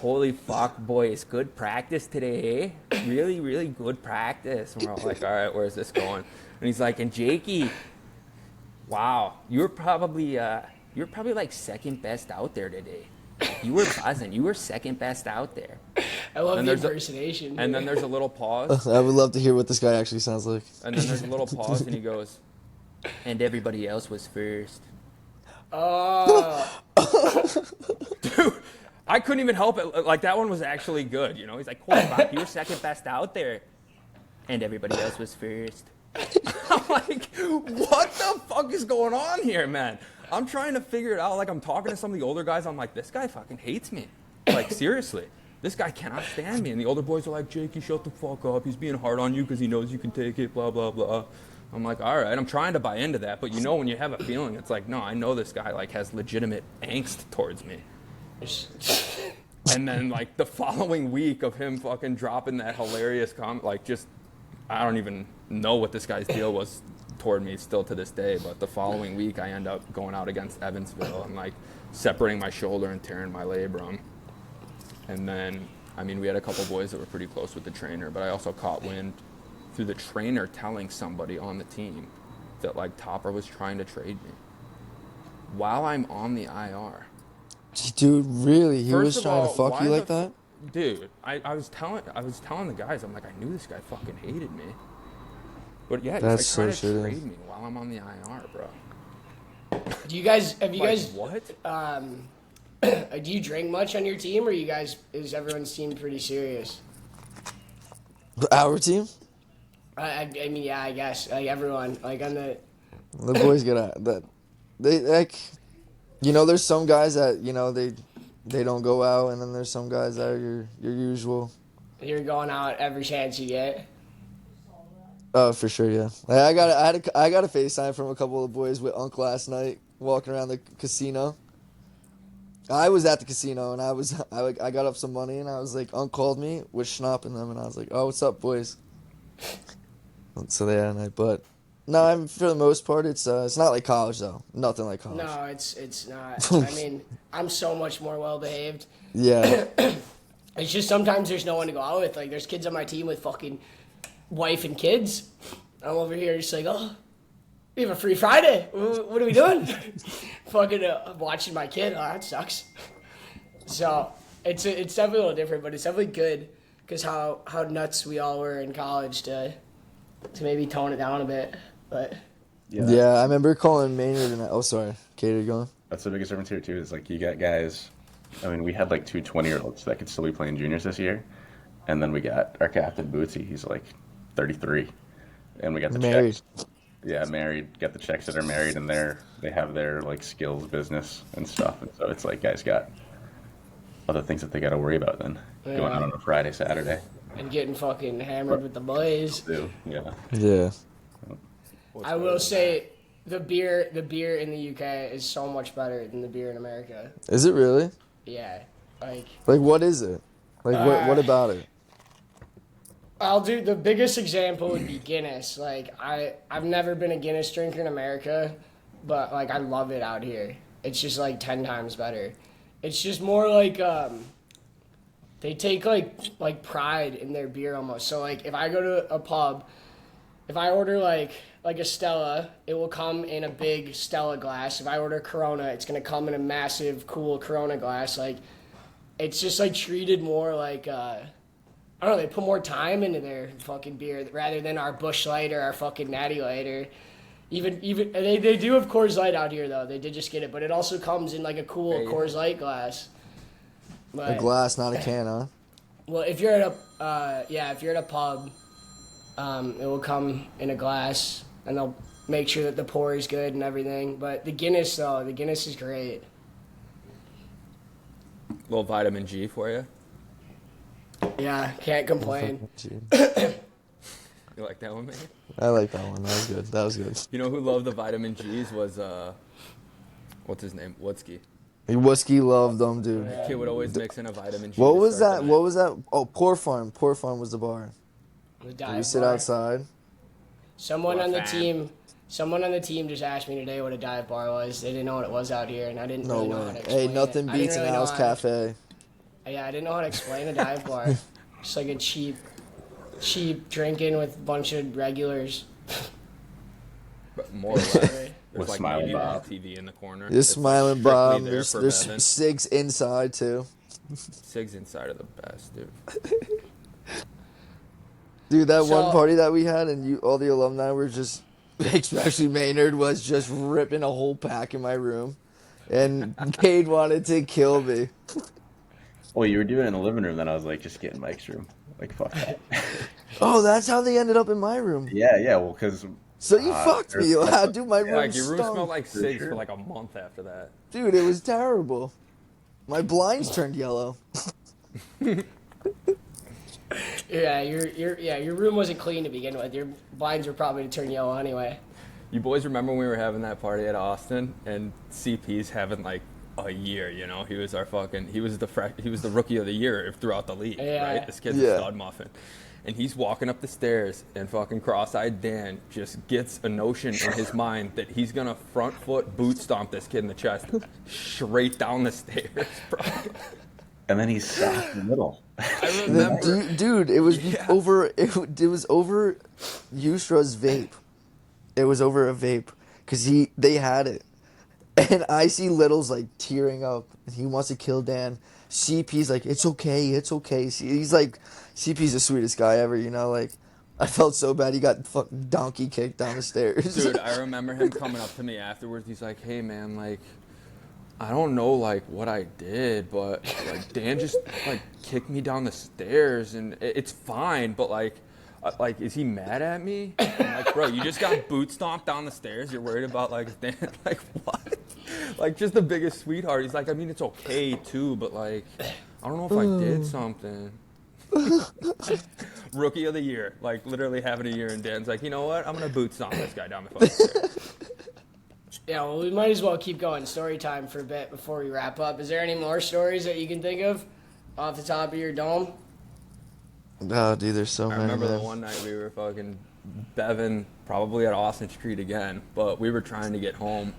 holy fuck, boys, good practice today, eh? Really, really good practice. And we're all like, all right, where's this going? And he's like, and Jakey, wow, you were probably like second best out there today. You were buzzing. You were second best out there. I love the impersonation. And then there's a little pause. I would love to hear what this guy actually sounds like. And then there's a little pause, and he goes, and everybody else was first. Oh. Dude, I couldn't even help it. Like, that one was actually good, you know? He's like, holy fuck, you were second best out there. And everybody else was first. I'm like, what the fuck is going on here, man? I'm trying to figure it out. Like, I'm talking to some of the older guys. I'm like, this guy fucking hates me. Like, seriously. This guy cannot stand me. And the older boys are like, Jakey, shut the fuck up. He's being hard on you because he knows you can take it, blah, blah, blah. I'm like, all right. I'm trying to buy into that. But, you know, when you have a feeling, it's like, no, I know this guy, like, has legitimate angst towards me. And then, like, the following week of him fucking dropping that hilarious comment, like, just, I don't even know what this guy's deal was toward me still to this day. But the following week, I end up going out against Evansville and, like, separating my shoulder and tearing my labrum. And then, I mean, we had a couple boys that were pretty close with the trainer, but I also caught wind through the trainer telling somebody on the team that, like, Topper was trying to trade me while I'm on the IR. Dude, really? He was First of trying all, to fuck why you like the that? Dude, I was telling the guys, I'm like, I knew this guy fucking hated me. But yeah, That's he's like so trying to shitty. trade me while I'm on the IR, bro. Do you guys have you Like, guys what? do you drink much on your team, or is everyone's team pretty serious? Our team? I mean, yeah, I guess like everyone, like on the. The boys get out. That they like, you know, there's some guys that, you know, they don't go out, and then there's some guys that are your usual. You're going out every chance you get. Oh, for sure, yeah. Like, I got a FaceTime from a couple of the boys with Unc last night, walking around the casino. I was at the casino, and I got up some money, and I was like, Unc called me with Schnapp and them, and I was like, oh, what's up, boys? So they had a night, but no, for the most part, it's not like college though. Nothing like college. No, it's not. I mean, I'm so much more well behaved. Yeah. It's just sometimes there's no one to go out with. Like, there's kids on my team with fucking wife and kids. I'm over here just like, oh, we have a free Friday. What are we doing? Fucking watching my kid. Oh, that sucks. So it's definitely a little different, but it's definitely good because how nuts we all were in college to maybe tone it down a bit. But Yeah, I remember calling Maynard and oh, sorry, Cade, are you going? That's the biggest difference here too. Is like you got guys. I mean, we had like two 20-year-olds that could still be playing juniors this year, and then we got our captain Bootsy. He's like 33, and we got the Married. checks. Yeah, married. Got the checks that are married, and they have their like skills business and stuff. And so it's like guys got other things that they got to worry about then going out on a Friday, Saturday. and getting fucking hammered with the boys. Yeah. Yeah. I will say the beer in the UK is so much better than the beer in America. Is it really? Yeah, like what is it? Like what about it? I'll do the biggest example would be Guinness. Like I've never been a Guinness drinker in America, but like I love it out here. It's just like 10 times better. It's just more like they take like pride in their beer almost. So like if I go to a pub, if I order like a Stella, it will come in a big Stella glass. If I order Corona, it's gonna come in a massive cool Corona glass. Like it's just like treated more like I don't know, they put more time into their fucking beer rather than our Busch Light or our fucking Natty Light or even they do have Coors Light out here though. They did just get it, but it also comes in like a cool Coors Light glass. But, A glass, not a can, huh? well, if you're at a pub, it will come in a glass and they'll make sure that the pour is good and everything. But the Guinness is great. Little vitamin G for you. Yeah, can't complain. You like that one, man? I like that one. That was good. You know who loved the vitamin G's was what's his name? Woodsky. Whiskey loved them, dude. The kid would always mix in a vitamin G. What to was start that? the What night. was that? Oh, Pour Farm. Pour Farm was the bar. The We dive sit bar. outside. Someone What on the a fan. team Someone on the team just asked me today what a dive bar was. They didn't know what it was out here, and I didn't No really know how to way. explain Hey, nothing it. I didn't beats an really know Al's how- Cafe. Yeah, I didn't know how to explain a dive bar. Just like a cheap drinking with a bunch of regulars. But more or less. With There's like Smiling maybe Bob. one TV in the corner. This It's, like, Smiling strictly Bob. there There's for Bevan. SIGs inside too. SIGs inside are the best, dude. Dude, that So- one party that we had, and all the alumni were just, especially Maynard, was just ripping a whole pack in my room, and Cade wanted to kill me. Well, you were doing it in the living room, then I was like, just get in Mike's room. Like, fuck that. Oh, that's how they ended up in my room. yeah, well, because So you fucked me. Dude, my room Like your room stunk. smelled like SIGs sure. for like a month after that. Dude, it was terrible. My blinds turned yellow. Yeah, your room wasn't clean to begin with. Your blinds were probably to turn yellow anyway. You boys remember when we were having that party at Austin and CP's having like a year, you know? He was the rookie of the year throughout the league, Yeah. right? This kid's Yeah. a stud muffin. And he's walking up the stairs and fucking cross-eyed Dan just gets a notion in his mind that he's gonna front foot boot stomp this kid in the chest straight down the stairs, bro. And then he stopped in the middle. I remember. Dude, it was Yeah. over. It was over Yusra's vape. It was over a vape because they had it, and I see Little's like tearing up, and he wants to kill Dan. CP's like, it's okay. He's like, CP's the sweetest guy ever, you know. Like, I felt so bad. He got fucking donkey kicked down the stairs. Dude, I remember him coming up to me afterwards. He's like, hey, man, like, I don't know, like, what I did, but, like, Dan just, like, kicked me down the stairs, and it's fine, but, like, is he mad at me? I'm like, bro, you just got boot stomped down the stairs. You're worried about, like, Dan? Like, what? Like, just the biggest sweetheart. He's like, I mean, it's okay, too, but, like, I don't know if I did something. Rookie of the year. Like, literally having a year, and Dan's like, you know what? I'm going to boot stomp this guy down the fucking stairs. Yeah, well, we might as well keep going story time for a bit before we wrap up. Is there any more stories that you can think of off the top of your dome? Oh, dude, there's so I many. remember the man. one night we were fucking Bevan, probably at Austin Street again, but we were trying to get home,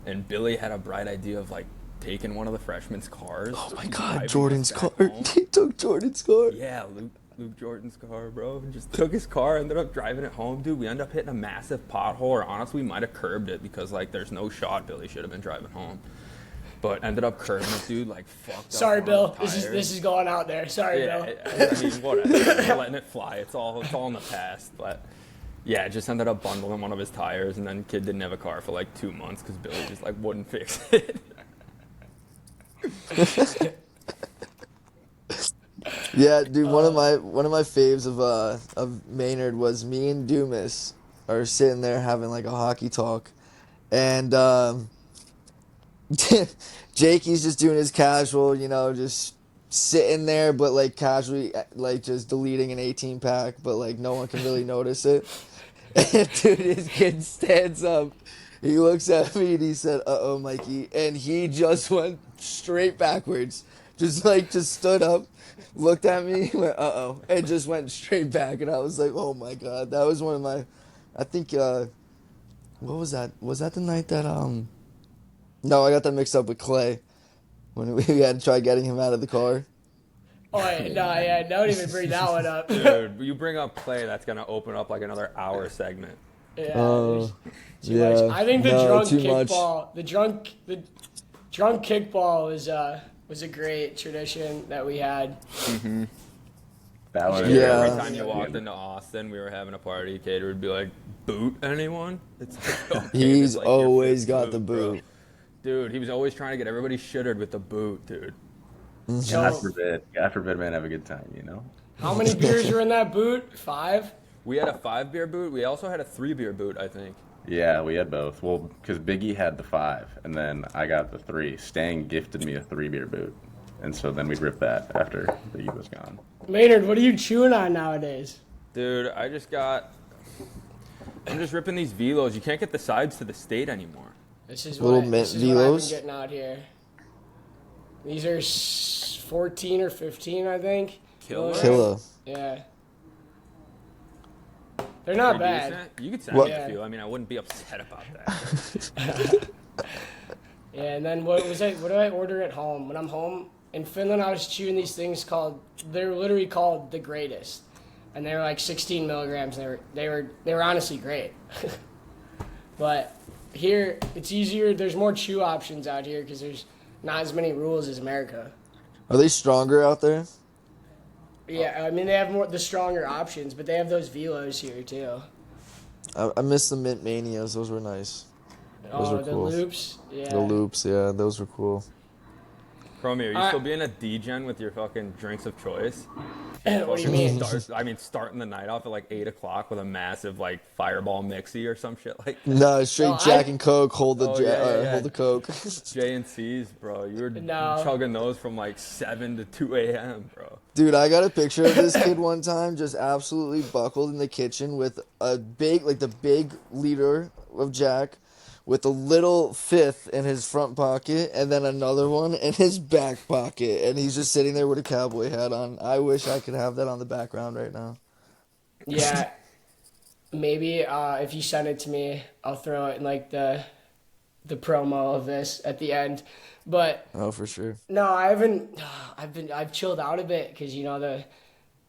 and Billy had a bright idea of, like, taking one of the freshmen's cars. Oh my and God, driving Jordan's us car. back home. He took Jordan's car. Yeah, Luke Jordan's car, bro. Just took his car, ended up driving it home, dude. We ended up hitting a massive pothole, or honestly, we might have curbed it because, like, there's no shot Billy should have been driving home. But ended up curbing it, dude, like, fucked Sorry, up Bill. on his This is going out there. Sorry, Yeah, Bill. I mean, whatever. We're letting it fly. It's all in the past. But yeah, it just ended up bundling one of his tires, and then kid didn't have a car for like 2 months because Billy just like wouldn't fix it. Yeah, dude. One of my faves of Maynard was me and Dumas are sitting there having like a hockey talk, and Jakey's just doing his casual, you know, just sitting there, but like casually, like just deleting an 18 pack, but like no one can really notice it. And dude, his kid stands up. He looks at me and he said, "Uh-oh, Mikey," and he just went straight backwards, just stood up, looked at me, went "uh-oh," and just went straight back. And I was like, "Oh my God," that was one of my, I think, what was that? Was that the night that No, I got that mixed up with Clay when we had to try getting him out of the car. Oh, yeah, don't even bring that one up. Dude, you bring up Clay, that's gonna open up like another hour segment. Yeah, Oh, too yeah. much. I think the No, drunk too much. kickball, the drunk kickball was a great tradition that we had. That one. Yeah. Every time you walked into Austin, we were having a party. Cade would be like, "Boot anyone?" It's like, okay, He's it's like your always fifth got the bro. boot. Dude, he was always trying to get everybody shittered with the boot, dude. God So, forbid, man, have a good time, you know? how many beers were in that boot? 5? We had a 5-beer boot. We also had a 3-beer boot, I think. Yeah, we had both. Well, because Biggie had the 5, and then I got the 3. Stang gifted me a 3-beer boot. And so then we ripped that after Biggie was gone. Maynard, what are you chewing on nowadays? Dude, I'm just ripping these velos. You can't get the sides to the state anymore. This is Little what, mint this is what I've been velos? getting out here. These are 14 or 15, I think. Killer. Killer. Yeah. They're not Pretty bad. decent. You could send What? me Yeah. a few. I mean, I wouldn't be upset about that. Yeah, and then what do I order at home? When I'm home in Finland, I was chewing these things they're literally called the greatest. And they were like 16 milligrams. And they were honestly great. But here, it's easier. There's more chew options out here because there's not as many rules as America. Are they stronger out there? Yeah, I mean, they have the stronger options, but they have those velos here, too. I miss the Mint Manias. Those were nice. Those were the cool. loops. Yeah. The loops, yeah, those were cool. Chromie, are you still being a degen with your fucking drinks of choice? What do you mean? Starting the night off at like 8 o'clock with a massive like Fireball mixie or some shit like that. No, straight No, Jack and Coke. Hold the Oh, yeah. hold the Coke. J&C's, bro. You were No. chugging those from like 7 to 2 a.m., bro. Dude, I got a picture of this kid one time just absolutely buckled in the kitchen with a big, like the big liter of Jack with a little fifth in his front pocket and then another one in his back pocket. And he's just sitting there with a cowboy hat on. I wish I could have that on the background right now. Yeah. Maybe if you send it to me, I'll throw it in like the promo of this at the end. But Oh, for sure. no, I haven't. I've chilled out a bit because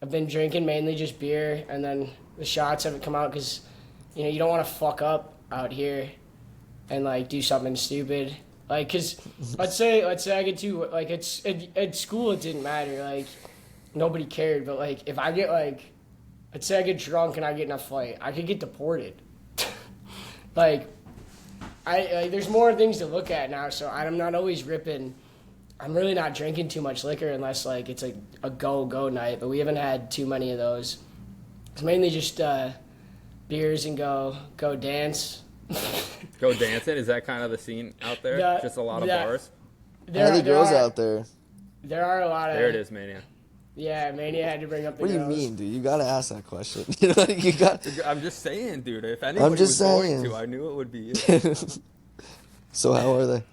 I've been drinking mainly just beer, and then the shots haven't come out because you don't want to fuck up out here and like do something stupid. Like, cause let's say I get to like at school it didn't matter, like nobody cared, but like if I get let's say I get drunk and I get in a fight, I could get deported. Like there's more things to look at now, so I'm not always ripping. I'm really not drinking too much liquor unless like it's a go night, but we haven't had too many of those. It's mainly just beers and go dance. Go dancing? Is that kind of the scene out there? Just a lot of bars? How are the girls out there? There are a lot of... There it is, Mania. Yeah, Mania had to bring up the What do you girls. mean, dude? You gotta ask that question. You got. I'm just saying, dude. If anybody just was going saying. to, I knew it would be you. So how are they?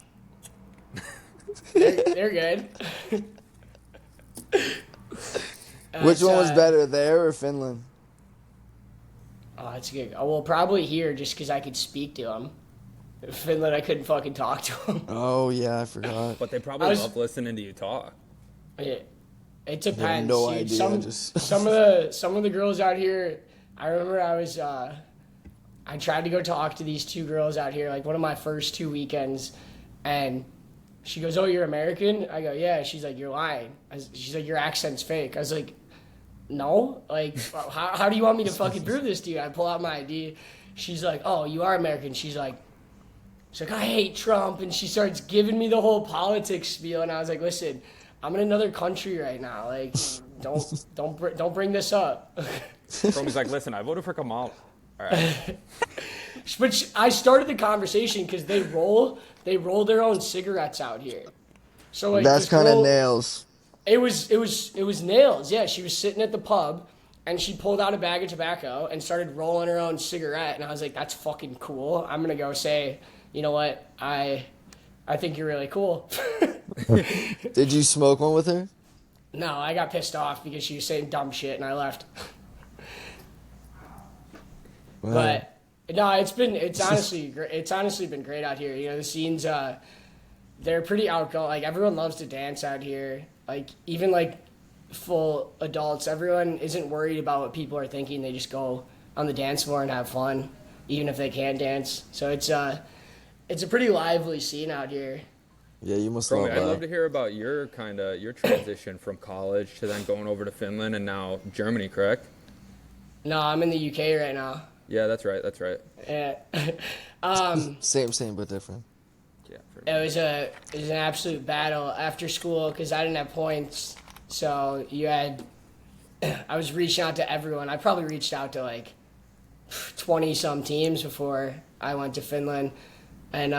They're good. Which one was It's, better, there or Finland? Oh, that's good. Oh, well, probably here just because I could speak to them. Finland, I couldn't fucking talk to them. Oh yeah, I forgot. But they probably love listening to you talk. It depends. no dude. idea, Some of the girls out here. I remember I tried to go talk to these two girls out here, like one of my first 2 weekends, and she goes, "Oh, you're American?" I go, "Yeah." She's like, "You're lying." She's like, "Your accent's fake." I was like, "No, like, how do you want me to fucking prove this to you?" I pull out my ID. She's like, "Oh, you are American." She's like, "I hate Trump," and she starts giving me the whole politics spiel, and I was like, "Listen, I'm in another country right now. Like, don't bring this up." Romy's like, "Listen, I voted for Kamala." All right. But I started the conversation because they roll their own cigarettes out here. So like That's this kind of girl- nails. It was nails. Yeah, she was sitting at the pub and she pulled out a bag of tobacco and started rolling her own cigarette, and I was like, "That's fucking cool. I'm gonna go say, you know what, I think you're really cool." Did you smoke one with her? No, I got pissed off because she was saying dumb shit and I left. Wow. But no, it's honestly been great out here. The scenes they're pretty outgoing. Like everyone loves to dance out here. Like even like full adults, everyone isn't worried about what people are thinking. They just go on the dance floor and have fun, even if they can't dance. So it's a pretty lively scene out here. Yeah, you must Romy, love I'd love that. to hear about your transition from college to then going over to Finland and now Germany, correct? No, I'm in the UK right now. Yeah, that's right. Yeah. Same but different. Yeah. It was an absolute battle after school because I didn't have points. So I was reaching out to everyone. I probably reached out to like 20 some teams before I went to Finland, and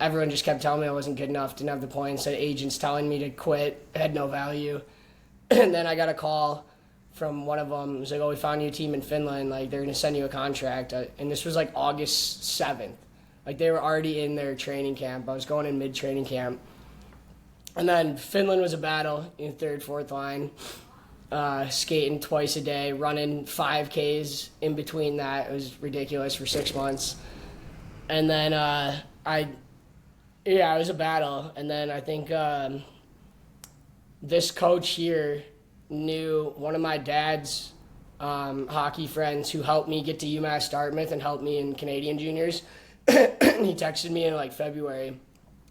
everyone just kept telling me I wasn't good enough, didn't have the points. Had agents telling me to quit, had no value, and then I got a call from one of them. It was like, "Oh, we found you a team in Finland. Like they're gonna send you a contract." And this was like August 7th. Like they were already in their training camp. I was going in mid-training camp. And then Finland was a battle in third, fourth line. skating twice a day, running 5Ks in between that. It was ridiculous for 6 months. And then it was a battle. And then I think this coach here knew one of my dad's hockey friends who helped me get to UMass Dartmouth and helped me in Canadian juniors. He texted me in like February,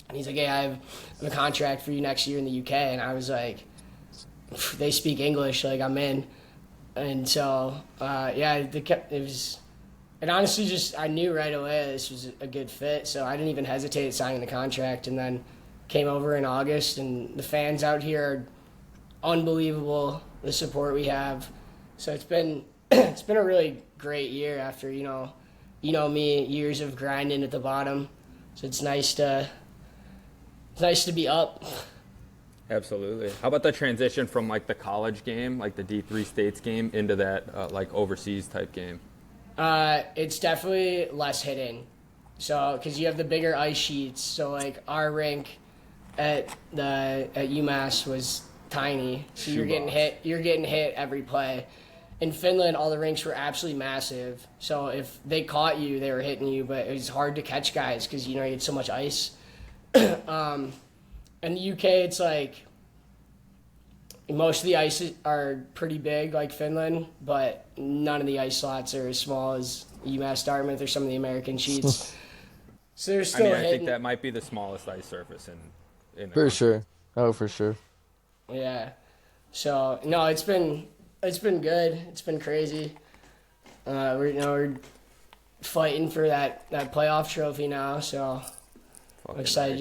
and he's like, "Hey, I have a contract for you next year in the UK." And I was they speak English, like I'm in. And so, it was, and honestly, just I knew right away this was a good fit, so I didn't even hesitate signing the contract. And then came over in August, and the fans out here are unbelievable. The support we have, so it's been a really great year after me, years of grinding at the bottom. So it's nice to be up. Absolutely. How about the transition from like the college game, like the D3 States game, into that like overseas type game? It's definitely less hitting. So, because you have the bigger ice sheets. So, like our rink at UMass was tiny. So you're getting hit every play. In Finland, all the rinks were absolutely massive. So if they caught you, they were hitting you, but it was hard to catch guys because you had so much ice. In the UK, it's like most of the ice are pretty big, like Finland, but none of the ice slots are as small as UMass Dartmouth or some of the American sheets. So they're still hitting. I think that might be the smallest ice surface in the For country. sure. Oh, for sure. Yeah. So no, it's been good. It's been crazy. We're fighting for that playoff trophy now, so I'm excited.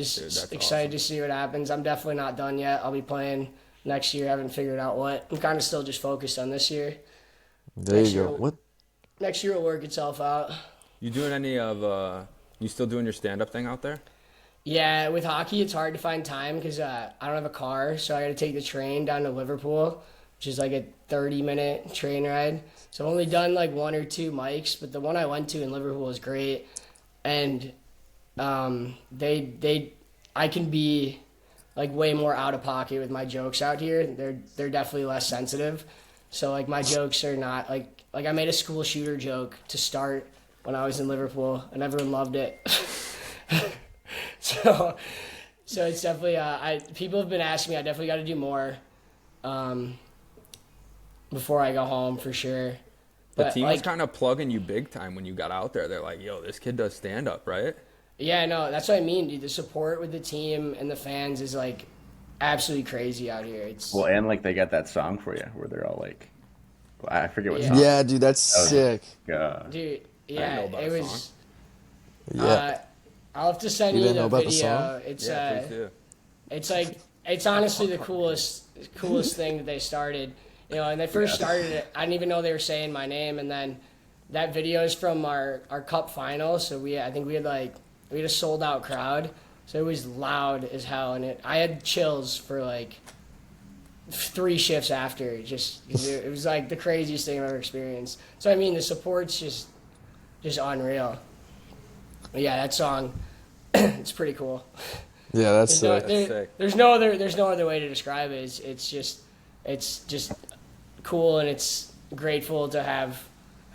Excited to see what happens. I'm definitely not done yet. I'll be playing next year. I haven't figured out what. I'm kind of still just focused on this year. There you go. What? Next year will work itself out. You doing any of? You still doing your stand-up thing out there? Yeah, with hockey, it's hard to find time because I don't have a car, so I got to take the train down to Liverpool, which is like a 30-minute train ride. So I've only done like 1 or 2 mics, but the one I went to in Liverpool was great. And I can be like way more out of pocket with my jokes out here. They're definitely less sensitive. So like my jokes are not like I made a school shooter joke to start when I was in Liverpool, and everyone loved it. So it's definitely people have been asking me. I definitely got to do more before I go home for sure. The team was kind of plugging you big time when you got out there. They're like, "Yo, this kid does stand up, right?" Yeah, no, that's what I mean, dude. The support with the team and the fans is like absolutely crazy out here. And like they got that song for you where they're all like, I forget what song. Yeah, dude, that's sick. Dude, yeah, it was. Yeah. I'll have to send you the video. It's please do. It's honestly the coolest thing that they started. And they first started it, I didn't even know they were saying my name, and then that video is from our cup final. So I think we had a sold out crowd, so it was loud as hell, and I had chills for like 3 shifts after. It was like the craziest thing I've ever experienced. So I mean, the support's just unreal. But yeah, that song, it's pretty cool. Yeah, that's sick. There's no other way to describe it. It's just cool, and it's grateful to have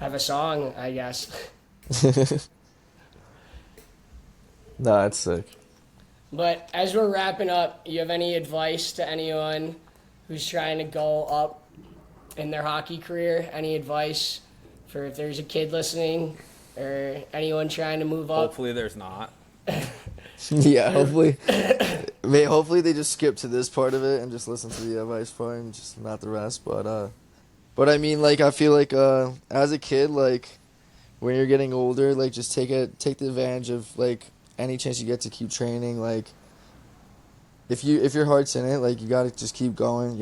a song, I guess. No, that's sick. But as we're wrapping up, you have any advice to anyone who's trying to go up in their hockey career? Any advice for if there's a kid listening or anyone trying to move up? Hopefully there's not. Yeah, hopefully they just skip to this part of it and just listen to the advice part and just not the rest. But I mean, like, I feel like as a kid, like, when you're getting older, like, just take the advantage of like any chance you get to keep training. Like, if your heart's in it, like, you gotta just keep going,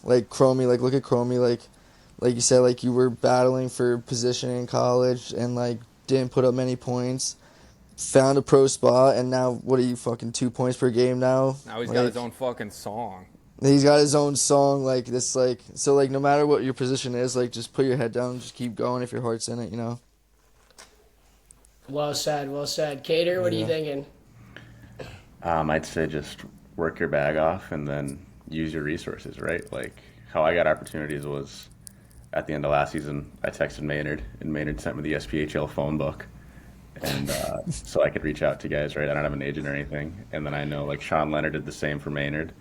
like Cromedy, like, look at Cromedy, like you said, like, you were battling for position in college and like didn't put up many points, found a pro spot, and now what are you, fucking 2 points per game now? Now he's got his own fucking song. He's got his own song, like, this, like, so, like, no matter what your position is, like, just put your head down and just keep going if your heart's in it, Well said. Cader, what are you thinking? I'd say just work your bag off and then use your resources, right? Like, how I got opportunities was at the end of last season, I texted Maynard, and Maynard sent me the SPHL phone book. And so I could reach out to guys, right? I don't have an agent or anything. And then I know, like, Sean Leonard did the same for Maynard.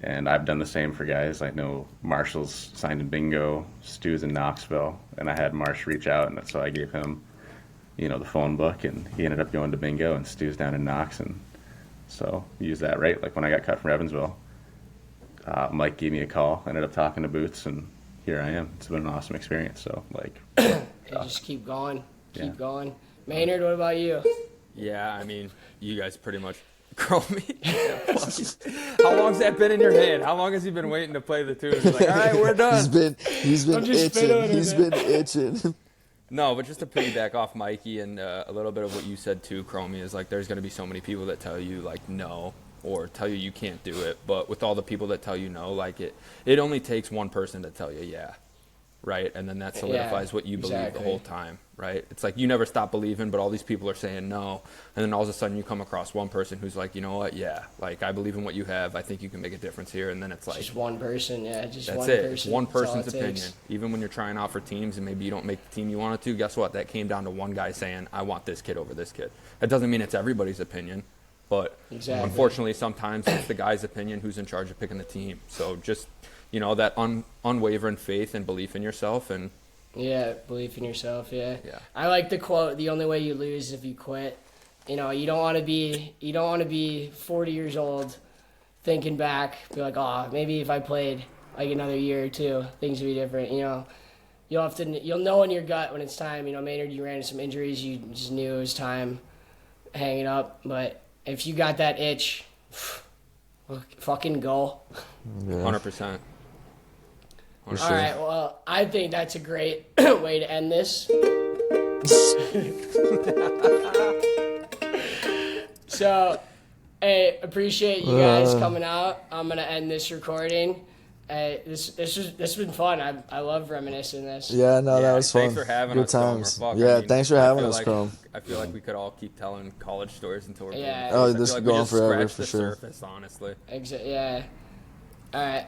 And I've done the same for guys. I know Marshall's signed in Bingo, Stu's in Knoxville. And I had Marsh reach out, and so I gave him, the phone book. And he ended up going to Bingo, and Stu's down in Knox. And so use that, right? Like, when I got cut from Evansville, Mike gave me a call, ended up talking to Boots, and here I am. It's been an awesome experience. So, like, just keep going. Keep Yeah. going. Maynard, what about you? Yeah, I mean, you guys pretty much Cromedy. How long's that been in your head? How long has he been waiting to play the tunes? Like, all right, we're done. He's been I'm just spitting itching. on it, He's man. been itching. No, but just to piggyback off Mikey and a little bit of what you said too, Chromie, is like there's going to be so many people that tell you like no or tell you can't do it. But with all the people that tell you no, like it only takes one person to tell you yeah, right? And then that solidifies what you believe the whole time, right? It's like you never stop believing, but all these people are saying no. And then all of a sudden you come across one person who's like, you know what, yeah, like I believe in what you have. I think you can make a difference here. And then it's like Just one person, yeah. Just that's one it. person. It's one That's all person's it takes. opinion. Even when you're trying out for teams and maybe you don't make the team you wanted to, guess what? That came down to one guy saying, I want this kid over this kid. That doesn't mean it's everybody's opinion, but Exactly. unfortunately sometimes it's the guy's opinion who's in charge of picking the team. So just, that unwavering faith and belief in yourself and Yeah, belief in yourself, yeah. Yeah. I like the quote, the only way you lose is if you quit. You don't want to be 40 years old thinking back, be like, oh, maybe if I played like another year or two, things would be different. You'll know in your gut when it's time. Maynard, you ran into some injuries, you just knew it was time hanging up. But if you got that itch, fucking go. 100%. All right, well, I think that's a great way to end this. So, hey, appreciate you guys coming out. I'm gonna end this recording. This has been fun. I love reminiscing this. Yeah, no, that was fun. Thanks for having Good us, Chrome, times. or fuck, Yeah, I mean, thanks for I having feel us, like- Chrome. I feel like we could all keep telling college stories until we're Yeah. blue in the Oh, face. I this feel is we going just forever, scratched for the sure. surface, honestly. Yeah. All right.